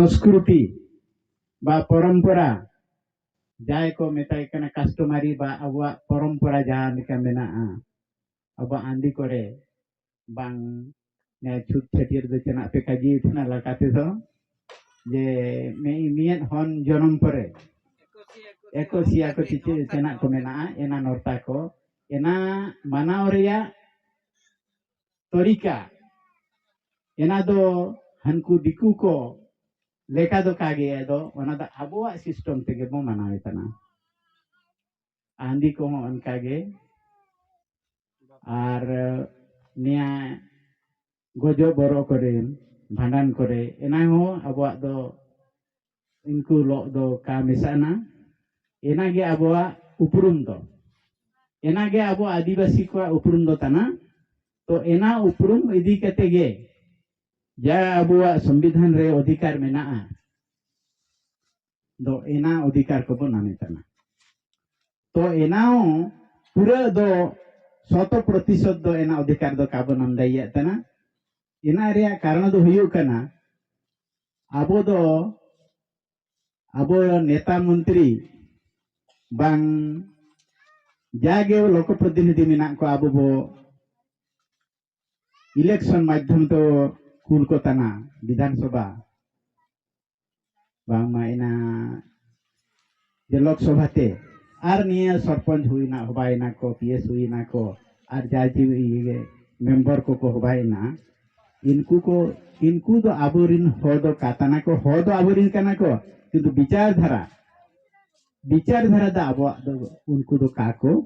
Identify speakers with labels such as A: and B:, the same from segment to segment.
A: संस्कृति बा परंपरा जाय को मेताय कना कस्टमारी बा अब परंपरा जहाँ लेका मेना अब आंदी करे बांग ने छुट छटियर दो चना पे काजी इतना लगाते तो जे मैं मियत हन जन्म परे एको सिया को चिचे चना को मेना एना नोरता को एना मनाव रिया तरीका एना दो हनको दिकू को लेका दो कागे दो ओना दा अबुआ सिस्टम तेगे बो मनावे तना आंदी को उनकागे आर निया गोजो बरो करे भांडन करे एना हो अबुआ दो इनको लो दो का मिसाना एना गे अबुआ उपरुम दो एना गे अबु आदिवासी को उपरुम दो तना तो एना उपरुम इदी कते गे जा अबुआ संविधान रे अधिकार मेना दो एना अधिकार को नामे तना तो एना पूरा दो 100% दो एना अधिकार दो काबो नाम दाइया तना एना रे कारण दो हुयु कना अबो दो अबो नेता मंत्री बांग जागे लोक प्रतिनिधि मेना को अबो बो इलेक्शन माध्यम तो कुल को तना विधानसभा बांग एना जे लोकसभा ते आर निया सरपंच हुईना होबाइना को पीएस हुईना को आर जाजी मेंबर को होबाइना इनको तो आबोरिन हो दो काताना को हो दो आबोरिन काना को किंतु विचारधारा दा अबो उनको दो काको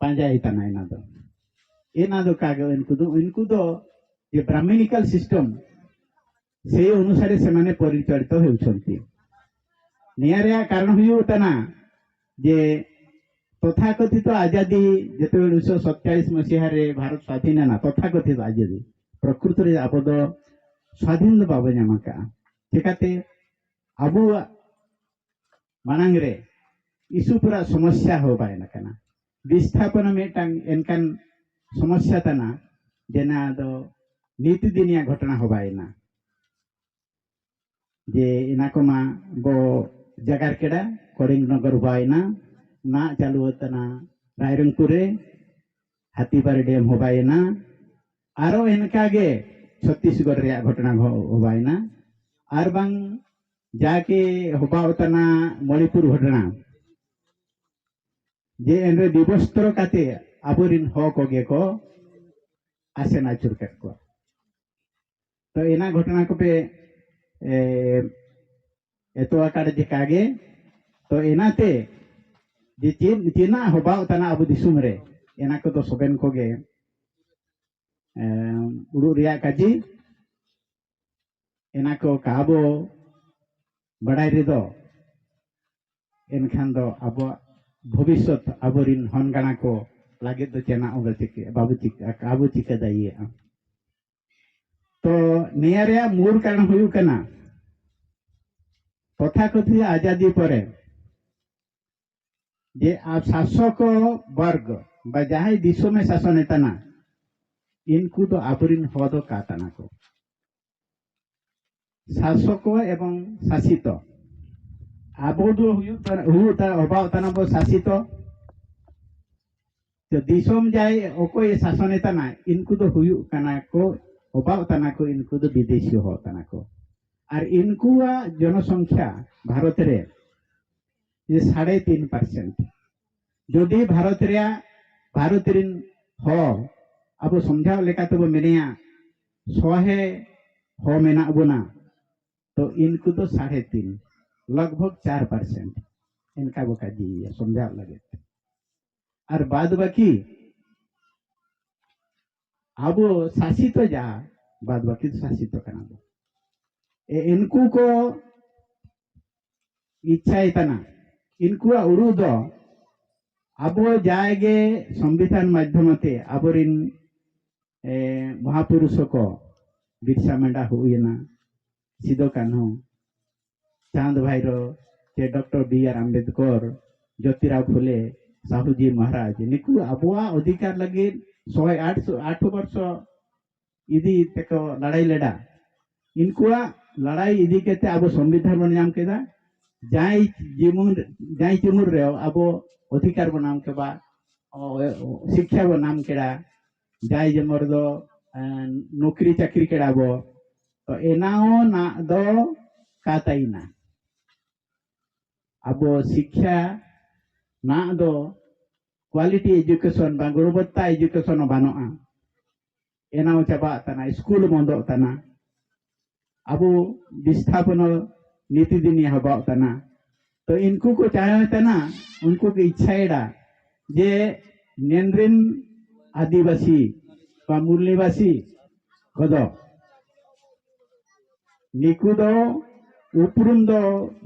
A: पांजाई तना एना दो कागे इनको दो ये ब्राह्मणिकल सिस्टम से अनुसार से माने परिचालित होउछंती निया कारण हुई तना जे तथाकथित आजादी जिते 1947 मसीह भारत स्वाधीन है ना तथाकथित आजादी प्रकृत रे अब स्वाधीन बाबा नामका चिकाते अब मानंग रे इशू पूरा समस्या हो पाए ना कना विस्थापन में टांग एनकान समस्या तना जेना दो नीति दिनिया घटना हो पाए ना जे इना को मा बो जगार केड़ा करिंग नगर होबाइना ना चालू होतना रायरंगपुरे हाथीबारी डैम होबाइना आरो इनकागे छत्तीसगढ़ रे घटना होबाइना आर बांग जाके होबावतना मणिपुर घटना जे एनरे दिवस्त्र काते आबोरिन हो कोगे को आसे नाचुर केट को तो एना घटना को पे एतो आकार जे कागे तो एनाते जे चीना होबाव तना अब दिसुम रे एना को तो सोबेन कोगे उड़ू रिया काजी एना को काबो बड़ाई रे दो एनखान दो अब भविष्यत आबोरिन हनगाना को लागे तो चेना ओगल चिके बाबू चिका काबू चिका दाइए तो निया रे मूल कारण हुयु कना तथाकथित आजादी परे जे आप शासक वर्ग जहाँ दिशो में शासन तना इनको तो आबोरिन हद कातना को शासक एवं शासित आबोद अभाव तना बो शासित तो दिशोम जाए ओको शासन तना इनको तो हुयु कना को अभाव तना को इनको तो विदेशी हो तना को और इनको जनसंख्या भारत रे ये 3.5% जोदी भारत रिन हो अब समझाव लेका तो मेनिया 100 हो मेना बुना तो इनको तो 3.5 लगभग 4% इनका वो काजी समझाव लगे और बाद बाकी अब शासित जा बाद बाकी शासित करना इनको को इच्छा इतना इनको उड़ू दो अब जाएगे संविधान माध्यमते आबोरिन महापुरुष को बिरसा मुंडा हुईना सिदो कान्हू चांद भाईरो के डॉक्टर बी.आर. आम्बेडकर ज्योतिराव फुले साहूजी महाराज निकू अबुआ अधिकार लगे 108 वर्ष इदी तक लड़ाई लड़ा इनकुआ लड़ाई इदी केते अब संविधान बन नाम केदा जाय चिमुर रे अब अधिकार बन नाम केबा शिक्षा बन नाम केड़ा जाय जमर दो नौकरी चाकरी केड़ा बो तो एनाओ ना दो काताइना अब शिक्षा ना दो क्वालिटी एजुकेशन बा गुणवत्ता एजुकेशन बानोआ एनाओ चाबा तना स्कूल बंदो तना अब विस्थापन नीति दिन हबा तना तो इनको को चाहे तना उनको की इच्छा जे नेनरिन आदिवासी बा मूल निवासी कदो निकु दो उपरुम दो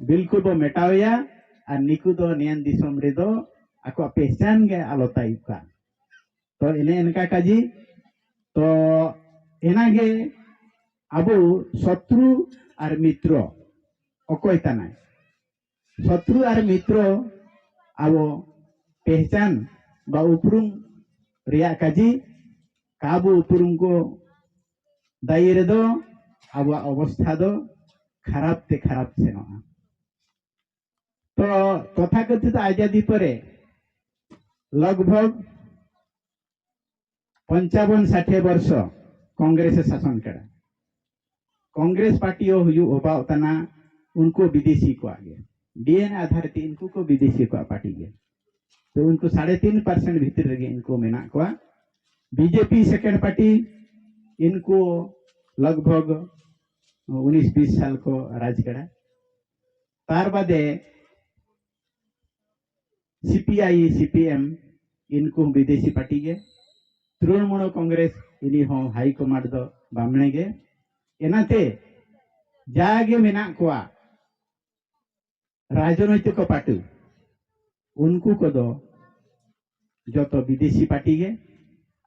A: बिल्कुल बो मेटावया और निकु दो नियन दिसम रे दो आको पहचान गे आलोताई का तो इने इनका काजी तो एनागे अब शत्रु और मित्र अकोय तनाय शत्रु और मित्र अब पहचान बा उपरुम रिया काजी काबू उपरुम को दाई रे दो अब अवस्था दो खराब ते खराब सेनोआ तो तथाकथित आजादी परे लगभग 55-60 वर्ष कांग्रेस शासन करा कांग्रेस पार्टी होबा तना उनको विदेशी को आगे डीएनए आधारित इनको को विदेशी को पार्टी गए तो उनको 3.5% भीतर रगे इनको मेना को बीजेपी सेकंड पार्टी इनको लगभग 19-20 साल को राज करा तार बादे सीपीआई सीपीएम इनको विदेशी पार्टी गे तृणमूल कांग्रेस इनी हो हाई कमांड दो बामणे गे एनाते जागे मेना को राजनैतिक पार्टी उनको को दो जो तो विदेशी पार्टी गे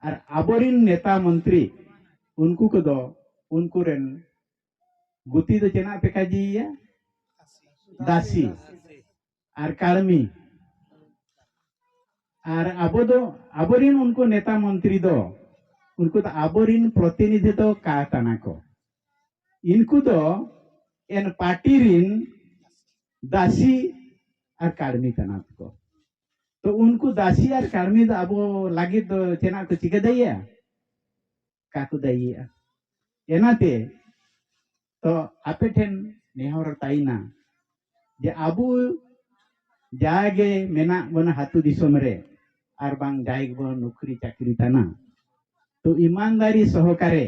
A: और आबोरिन नेता मंत्री उनको को दो उनको रेन गुती दो चेना पेकाजी या दासी और कालमी और अब दो आबोरिन उनको नेता मंत्री दो उनको तो आबोरिन प्रतिनिधि दो का तना को इनको तो एन पार्टी रिन दासी और कार्मी तनात को तो उनको दासी और कार्मी तो अब लगे तो चेना को चिके दैया काकु दैया एनाते तो आपे ठेन नेहर ताइना जे आबू जागे मेना बन हातु दिसम रे आर बांग जायग बन नौकरी चाकरी तना तो ईमानदारी सहकारे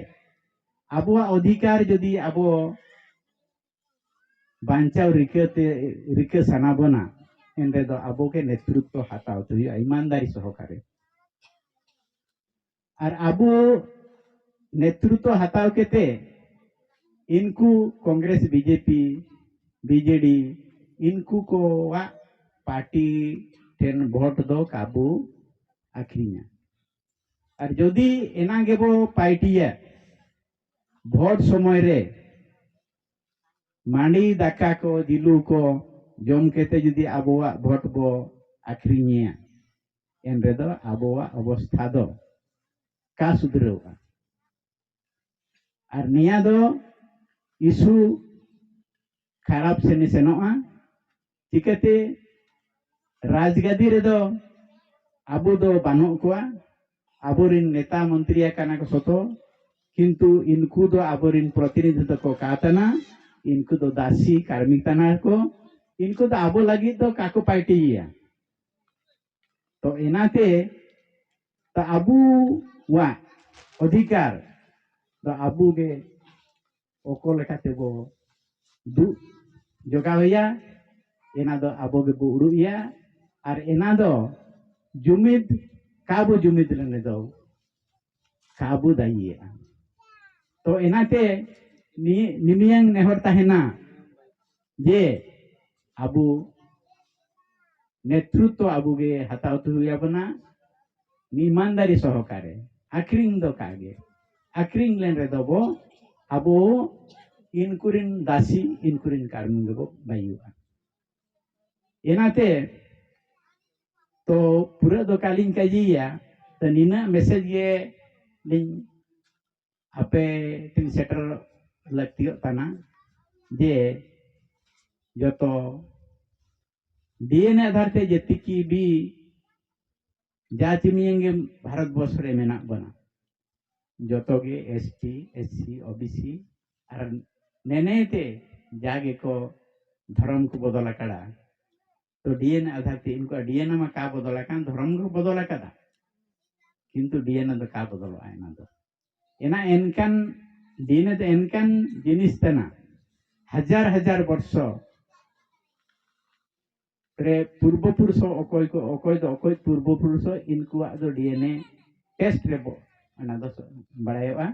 A: आबो अधिकार जदि आबो बांचाव रिके साना बना एनरे दो आबो के नेतृत्व हाताव तो ईमानदारी सहकारे और आबो नेतृत्व हाताव केते इनको कांग्रेस बीजेपी बीजेडी इनको को पार्टी ठेन भोट दो काबू आखिरिया और जदि एना गेबो पार्टिया भोट समय रे मांडी दाका को जिलू को जम केते जदि आबोआ भोट बो आखिरिया एन रे दो आबोआ अवस्था दो का सुधरवा और निया दो इशू खराब सेने सेनोआ चिकते राजगादी रे दो आबो दो बानो को आबोरिन नेता मंत्री काना को सतो किंतु इनको दो आबोरिन प्रतिनिधित्व को कातना इनको दो दासी कार्मिक तना को इनको दो आबो लगी दो काको पार्टी या तो एनाते तो आबू वा अधिकार तो आबू के ओको लेकाते बो दु जोगा होया एना दो आबो के बो उड़ुया और एना दो जुमिद काबू जुमिद लेने दो काबू दाइया तो एनाते निमियंग नेहर ताहेना जे आबू नेतृत्व आबू गे हताव तो हुआ बना ईमानदारी सहकारे आखिरिंग दो कागे आखिरिंग लेन रे दो बो आबू इनकुरिन दासी इनकुरिन कार्मिंग दो बायुआ एनाते तो पूरा दो कालिंग काजिया तो नीना मैसेज ये लिंग आपे टिन सेटर लगतियों तना जे जो तो डीएनए आधार ते जति की भी जाति मियंगे भारत वर्ष रे मेना बना जो तो गे एसटी एससी ओबीसी और नेने ते जागे को धर्म को बदला कड़ा तो डीएनए आधार ते इनको डीएनए में का बदला कान धर्म को बदला कदा किंतु डीएनए तो का बदलो आयना दो एना एनकान डीएनए तो एनकान जिनिस तना हजार हजार वर्ष रे पूर्व पुरुष अकोय को अकोय दो अकोय पूर्व पुरुष इनको दो डीएनए टेस्ट रे बो अना दो बड़ायोआ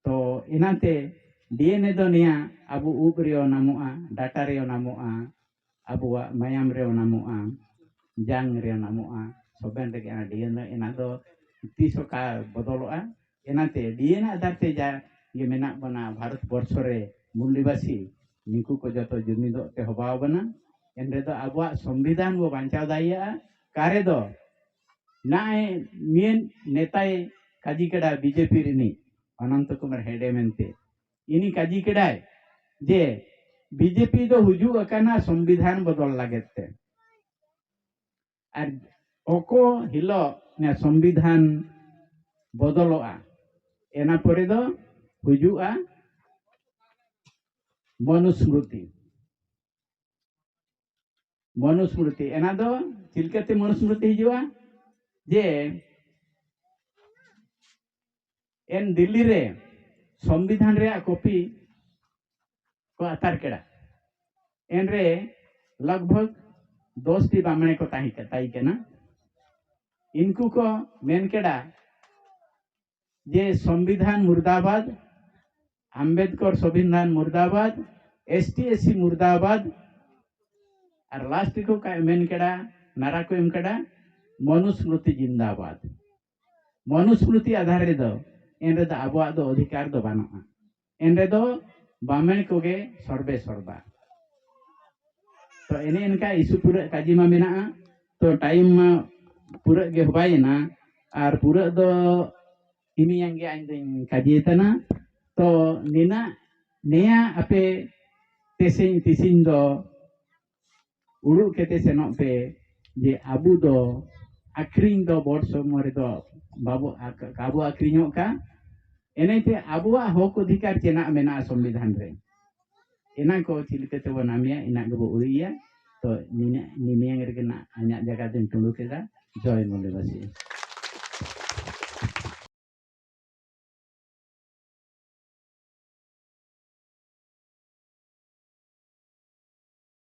A: तो इनाते डीएनए दो निया अबु उब रे नामोआ डाटा रे नामोआ अबुआ मायाम रे नामोआ जांग रे नामोआ सोबेन रे एना डीएनए एना दो तीसो का बदलोआ एनाते डीएनए आधार ते जा ये मेना बना भारत वर्ष रे मूलनिवासी निकु को जतो जुमिदो ते हबाव बना एनरे दो अबुआ संविधान वो बांचाव दाइया कारे दो नाए मेन नेताए काजी केडा बीजेपी रिनी अनंत कुमार हेडे मेनते इनी काजी केडाय जे बीजेपी दो हुजू अकाना संविधान बदल लागेते और ओको हिलो ने संविधान बदलोआ एना परे दो हुजूआ मनुस्मृति एना दो चिलकते मनुस्मृति हिजुआ जे एन दिल्ली रे संविधान रे कॉपी को अतार केड़ा एन रे लगभग 10 टी बामणे को ताई के ना इनको को मेन केड़ा जे संविधान मुर्दाबाद अंबेडकर संविधान मुर्दाबाद एसटी एससी मुर्दाबाद और लास्ट को मेन केड़ा नारा को एम केड़ा मनुस्मृति जिंदाबाद मनुस्मृति आधार रे दो एन रे दो अबुआ दो अधिकार दो बानुआ एन रे दो बामेन कोगे सर्वे सर्वा तो एने इनका इशू पूरा काजिमा मेना तो टाइम पूरा गे होबायना और पूरा दो इमी यांगे आइन काजियतना तो निना नेया अपे तिसिन दो उड़ू केते सेनो पे जे आबू दो आखरिंग दो बोर्ड समरे दो बाबू काबू आखरिंगो का एनेते आबुआ हक अधिकार चेना मेना संविधान रे एना को चिलके ते बनामिया इना गबो उड़िया तो निमियांग रे ना आन्या जगह दिन टुंडू केदा जय मूल्यवासी।